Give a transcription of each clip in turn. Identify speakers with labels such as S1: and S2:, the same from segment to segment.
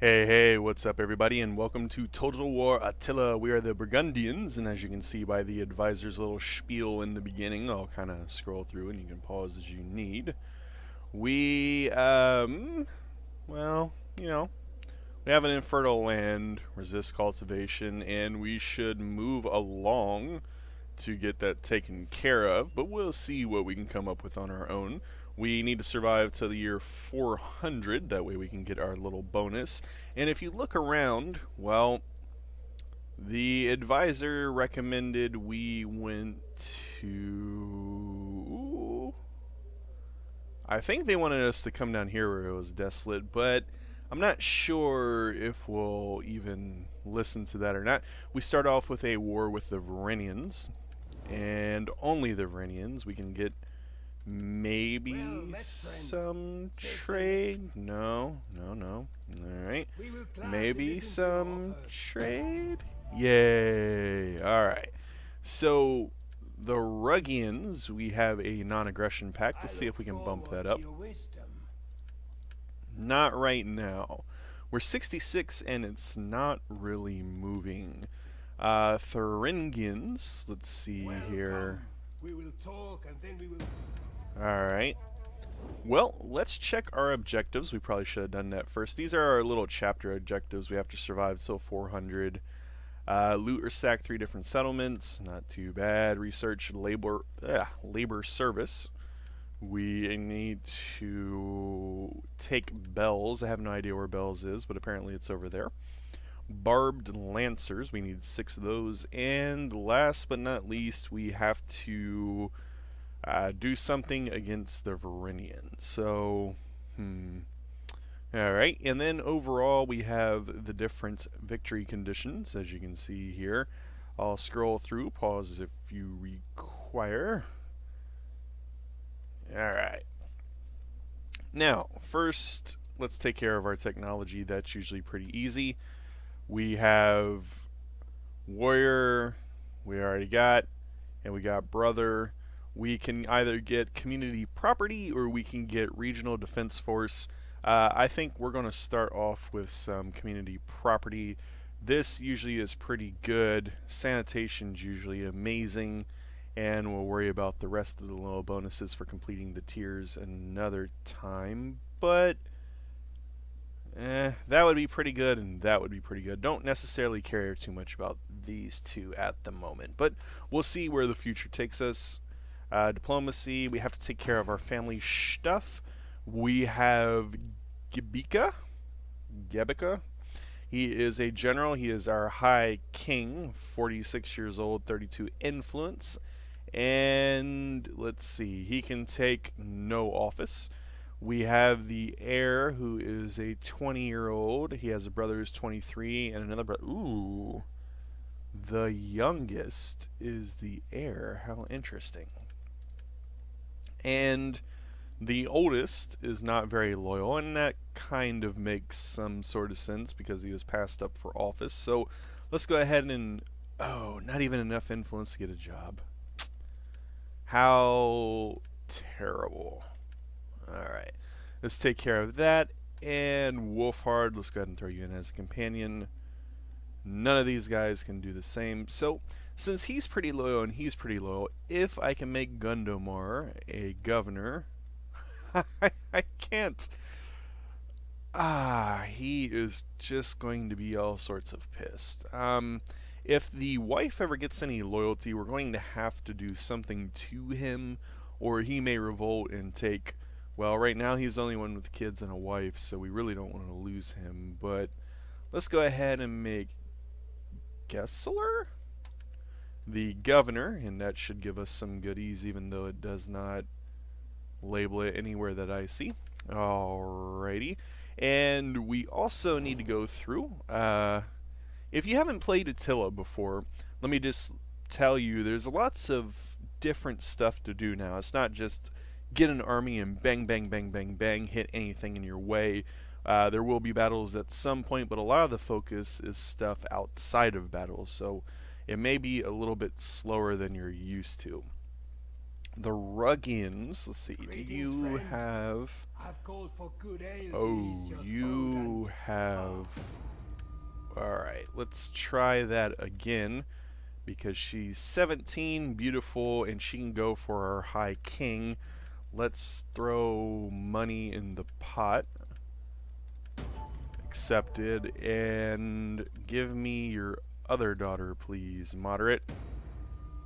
S1: Hey, what's up, everybody, and welcome to Total War Attila. We are the Burgundians, and as you can see by the advisor's little spiel in the beginning, I'll kind of scroll through and you can pause as you need. We, well, we have an infertile land, resist cultivation, and we should move along to get that taken care of, but we'll see what we can come up with on our own. We need to survive to the year 400, that way we can get our little bonus. And if you look around, well, the advisor recommended we went to... I think they wanted us to come down here where it was desolate, but I'm not sure if we'll even listen to that or not. We start off with a war with the Varangians, and only the Varangians. We can get maybe some trade. No. Alright. Maybe some trade. Yay. Alright. So, the Ruggians, we have a non-aggression pact. Let's see if we can bump that up. Not right now. We're 66 and it's not really moving. Thuringians, let's see here.
S2: We will talk and then we will...
S1: Alright. Well, let's check our objectives. We probably should have done that first. These are our little chapter objectives. We have to survive till 400. Loot or sack 3 different settlements. Not too bad. Research labor service. We need to take Bells. I have no idea where Bells is, but apparently it's over there. Barbed Lancers. We need 6 of those. And last but not least, we have to do something against the Varangians. So, Alright, and then overall we have the different victory conditions, as you can see here. I'll scroll through, pause if you require. Alright. Now, first, let's take care of our technology. That's usually pretty easy. We have Warrior, we already got, and we got Brother. We can either get Community Property or we can get Regional Defense Force. I think we're going to start off with some Community Property. This usually is pretty good. Sanitation's usually amazing. And we'll worry about the rest of the little bonuses for completing the tiers another time. But that would be pretty good, and that would be pretty good. Don't necessarily care too much about these two at the moment, but we'll see where the future takes us. Diplomacy, we have to take care of our family stuff. We have Gebika. He is a general. He is our high king, 46 years old, 32 influence. And let's see, he can take no office. We have the heir, who is a 20-year-old. He has a brother who's 23 and another brother. Ooh. The youngest is the heir. How interesting. And the oldest is not very loyal, and that kind of makes some sort of sense because he was passed up for office. So let's go ahead and... Oh, not even enough influence to get a job. How terrible. Alright, let's take care of that. And Wolfhard, let's go ahead and throw you in as a companion. None of these guys can do the same. So, since he's pretty loyal and he's pretty loyal, if I can make Gundomar a governor... I can't. He is just going to be all sorts of pissed. If the wife ever gets any loyalty, we're going to have to do something to him, or he may revolt and take... Well, right now he's the only one with kids and a wife, so we really don't want to lose him. But let's go ahead and make Gessler the governor, and that should give us some goodies, even though it does not label it anywhere that I see. Alrighty. And we also need to go through... if you haven't played Attila before, let me just tell you, there's lots of different stuff to do now. It's not just get an army and bang, bang, bang, bang, bang, hit anything in your way. There will be battles at some point, but a lot of the focus is stuff outside of battles, so it may be a little bit slower than you're used to. The Ruggians. Let's see. Do
S2: Greetings,
S1: you
S2: friend.
S1: have...
S2: I've called for good ale to
S1: Oh,
S2: ease your
S1: you
S2: throat
S1: have... Alright, let's try that again. Because she's 17, beautiful, and she can go for our High King. Let's throw money in the pot. Accepted. And give me your other daughter, please. Moderate.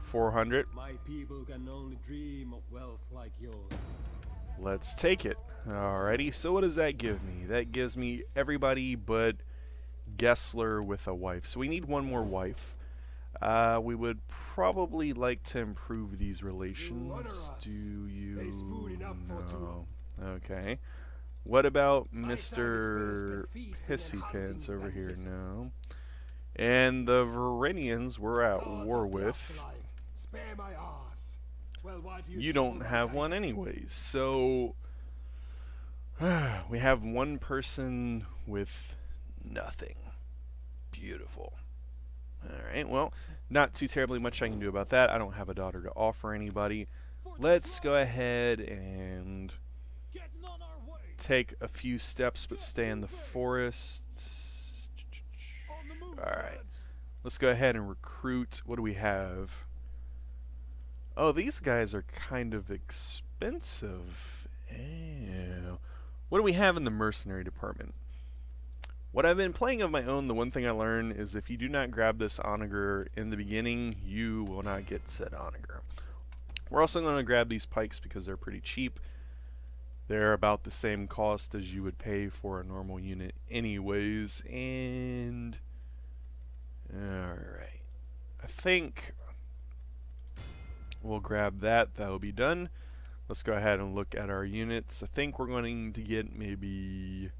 S1: 400.
S2: My people can only dream of wealth like yours.
S1: Let's take it. Alrighty, so what does that give me? That gives me everybody but Gessler with a wife. So we need one more wife. We would probably like to improve these relations.
S2: honor us.
S1: Do you...
S2: There is food enough for two.
S1: Okay. What about
S2: My time is
S1: Mr.
S2: spent feasting
S1: Pissy
S2: and hunting
S1: Pants over
S2: like
S1: here?
S2: this.
S1: No. And the Varangians we're at
S2: Gods
S1: war
S2: of the
S1: with.
S2: afterlife, spare my ass. Well, why do
S1: You
S2: trouble
S1: don't
S2: my
S1: have
S2: knight?
S1: one anyways, so we have one person with nothing. Beautiful. Alright, well, not too terribly much I can do about that. I don't have a daughter to offer anybody. Let's go ahead and take a few steps but stay in the forest. Alright, let's go ahead and recruit. What do we have? Oh, these guys are kind of expensive. Ew. What do we have in the mercenary department? What I've been playing of my own, the one thing I learned is if you do not grab this onager in the beginning, you will not get said onager. We're also going to grab these pikes because they're pretty cheap. They're about the same cost as you would pay for a normal unit anyways. And... alright. I think... we'll grab that. That'll be done. Let's go ahead and look at our units. I think we're going to get maybe...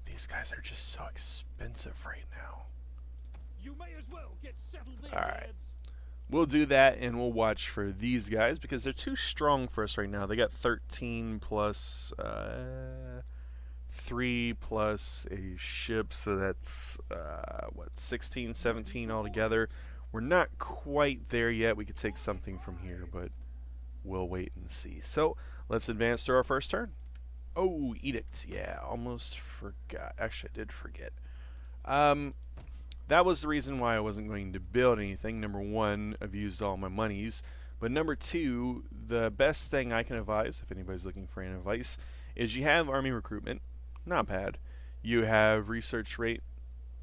S1: these guys are just so expensive right now.
S3: You may as well get settled in,
S1: Alright.
S3: lads.
S1: We'll do that and we'll watch for these guys because they're too strong for us right now. They got 13 plus 3 plus a ship, so that's what, 16, 17 altogether. We're not quite there yet. We could take something from here, but we'll wait and see. So let's advance to our first turn. Oh, edict. Yeah, almost forgot. Actually, I did forget. That was the reason why I wasn't going to build anything. Number one, I've used all my monies. But number two, the best thing I can advise, if anybody's looking for any advice, is you have army recruitment. Not bad. You have research rate.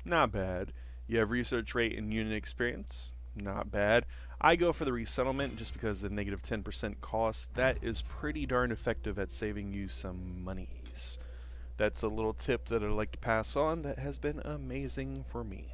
S1: Not bad. You have research rate and unit experience. Not bad. I go for the resettlement just because the negative 10% cost. That is pretty darn effective at saving you some monies. That's a little tip that I'd like to pass on that has been amazing for me.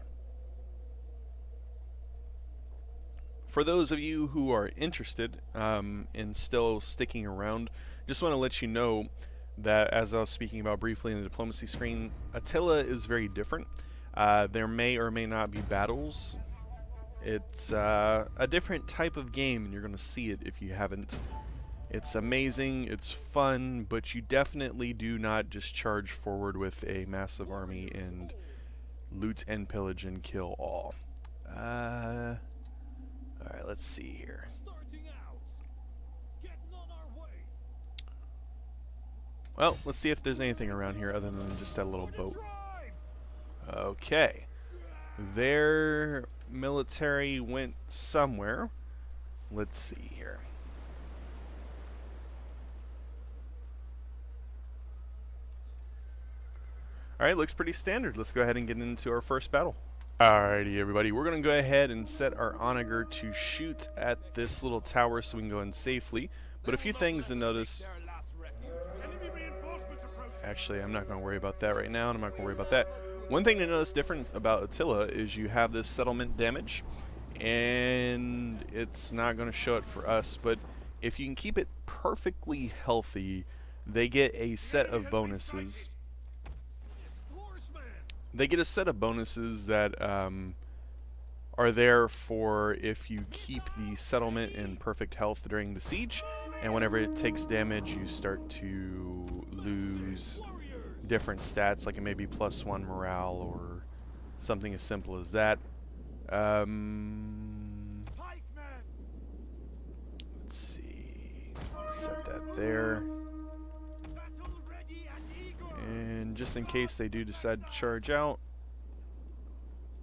S1: For those of you who are interested in still sticking around, just want to let you know that, as I was speaking about briefly in the diplomacy screen, Attila is very different. There may or may not be battles. It's a different type of game, and you're going to see it if you haven't. It's amazing, it's fun, but you definitely do not just charge forward with a massive army and loot and pillage and kill all. Alright, let's see here.
S3: Starting out. Getting on our way.
S1: Well, let's see if there's anything around here other than just that little boat.
S3: Drive.
S1: Okay. Their military went somewhere. Let's see here. Alright, looks pretty standard. Let's go ahead and get into our first battle. Alrighty, everybody. We're going to go ahead and set our onager to shoot at this little tower so we can go in safely. But a few things to notice.
S3: Their last refuge. Enemy reinforcements approaching.
S1: Actually, I'm not going to worry about that right now, and I'm not going to worry about that. One thing to notice different about Attila is you have this settlement damage, and it's not going to show it for us, but if you can keep it perfectly healthy, they get a set of bonuses.
S3: Horseman.
S1: They get a set of bonuses that are there for if you keep the settlement in perfect health during the siege, and whenever it takes damage, you start to lose different stats, like it may be +1 morale or something as simple as that.
S3: Pikemen.
S1: Let's see. Set that there.
S3: Battle ready and eager.
S1: And just in case they do decide to charge out,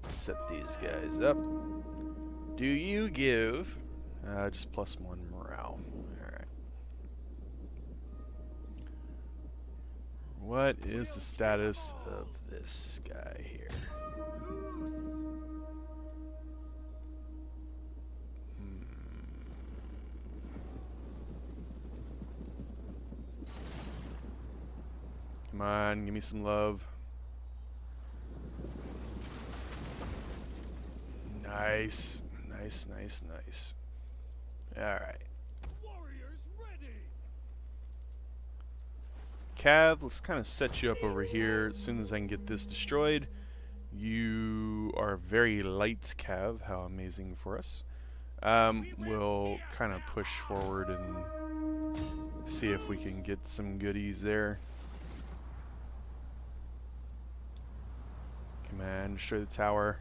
S1: set these guys up. Do you give just +1 morale? Alright. What is the status of this guy here? Come on, give me some love. Nice. Nice, nice, nice. Alright.
S3: Warriors ready.
S1: Cav, let's kind of set you up over here as soon as I can get this destroyed. You are very light, Cav. How amazing for us. We'll kind of push forward and see if we can get some goodies there. Come on, destroy the tower.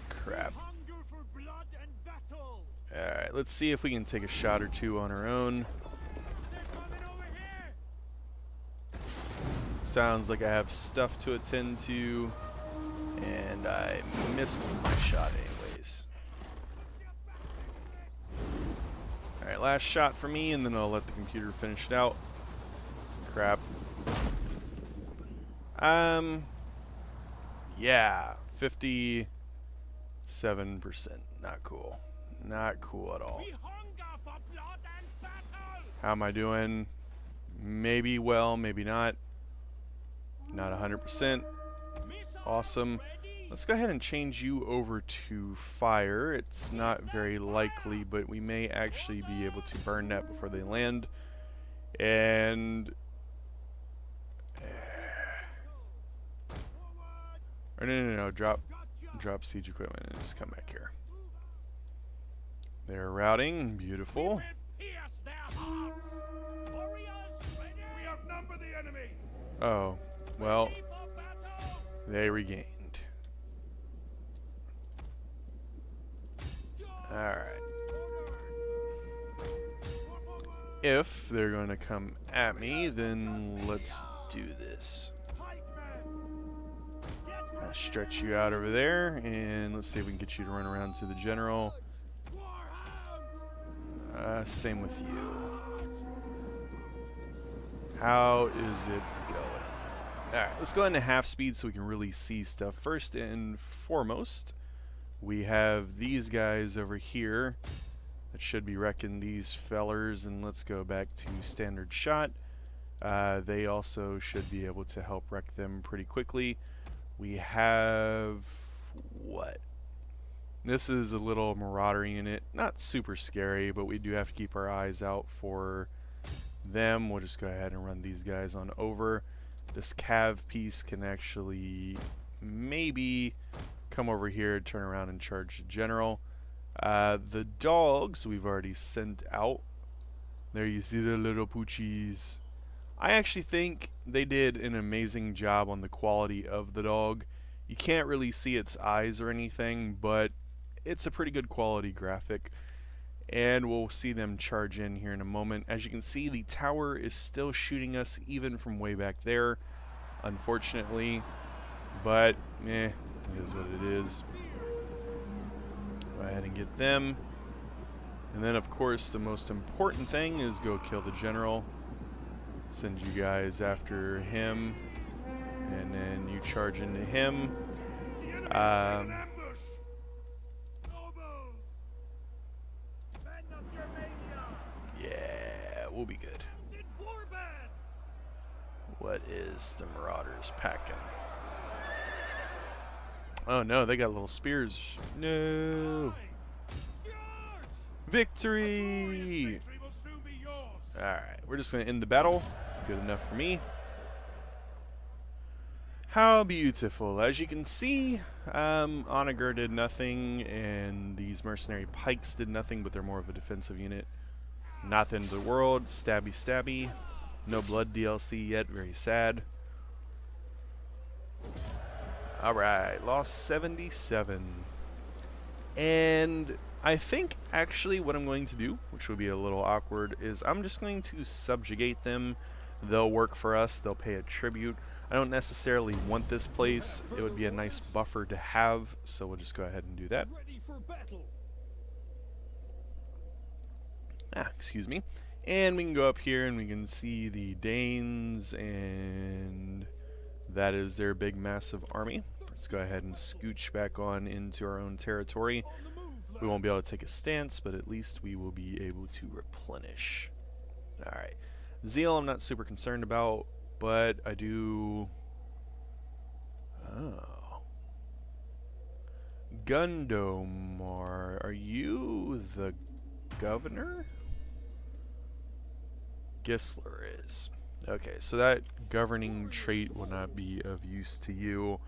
S1: Crap.
S3: Hunger for blood and battle.
S1: Alright, let's see if we can take a shot or two on our own.
S3: They're coming over here.
S1: Sounds like I have stuff to attend to, and I missed my shot anyways. Alright, last shot for me, and then I'll let the computer finish it out. Crap. Yeah, 57%. Not cool. Not cool at all.
S3: We hunger for blood and battle.
S1: How am I doing? Maybe well, maybe not. Not 100%.
S3: Missiles
S1: Awesome.
S3: ready.
S1: Let's go ahead and change you over to fire. It's not very likely, but we may actually be able to burn that before they land. And or no, drop siege equipment and just come back here. They're routing, beautiful.
S3: Will pierce their hearts. Warriors ready. We outnumber the enemy.
S1: Oh, well,
S3: Ready for battle.
S1: they regained. Alright. If they're going to come at me, then let's do this. Stretch you out over there, and let's see if we can get you to run around to the general. Same with you. How is it going? Alright, let's go into half speed so we can really see stuff. First and foremost, we have these guys over here that should be wrecking these fellers, and let's go back to standard shot. They also should be able to help wreck them pretty quickly. We have what? This is a little marauder unit. Not super scary, but we do have to keep our eyes out for them. We'll just go ahead and run these guys on over. This cav piece can actually maybe come over here, turn around and charge the general. The dogs we've already sent out. There you see the little poochies. I actually think they did an amazing job on the quality of the dog. You can't really see its eyes or anything, but it's a pretty good quality graphic. And we'll see them charge in here in a moment. As you can see, the tower is still shooting us even from way back there, unfortunately. But, it is what it is. Go ahead and get them. And then, of course, the most important thing is go kill the general. Send you guys after him, and then you charge into him. Yeah, we'll be good. What is the Marauders packing? Oh no, they got little spears. No. Victory! Alright, we're just going to end the battle. Good enough for me. How beautiful. As you can see, Onager did nothing, and these mercenary pikes did nothing, but they're more of a defensive unit. Not the end of the world. Stabby stabby. No blood DLC yet. Very sad. Alright, lost 77. And I think actually what I'm going to do, which would be a little awkward, is I'm just going to subjugate them. They'll work for us. They'll pay a tribute. I don't necessarily want this place. It would be a nice buffer to have, so we'll just go ahead and do that.
S3: Ready for battle.
S1: Excuse me. And we can go up here and we can see the Danes, and that is their big massive army. Let's go ahead and scooch back on into our own territory.
S3: On the move,
S1: We
S3: lads.
S1: won't be able to take a stance, but at least we will be able to replenish. Alright. Zeal I'm not super concerned about, but I do... Oh. Gundomar, are you the governor? Gisler is. Okay, so that governing trait will not be of use to you.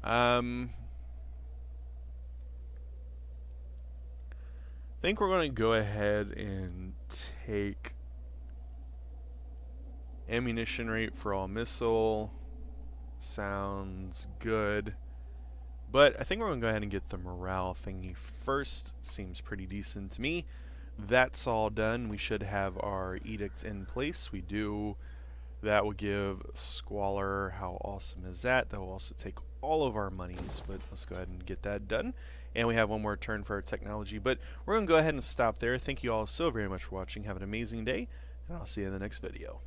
S1: I think we're going to go ahead and take ammunition rate for all missile. Sounds good. But I think we're going to go ahead and get the morale thingy first. Seems pretty decent to me. That's all done. We should have our edicts in place. We do. That will give Squalor. How awesome is that? That will also take all of our monies, but let's go ahead and get that done. And we have one more turn for our technology, but we're going to go ahead and stop there. Thank you all so very much for watching. Have an amazing day, and I'll see you in the next video.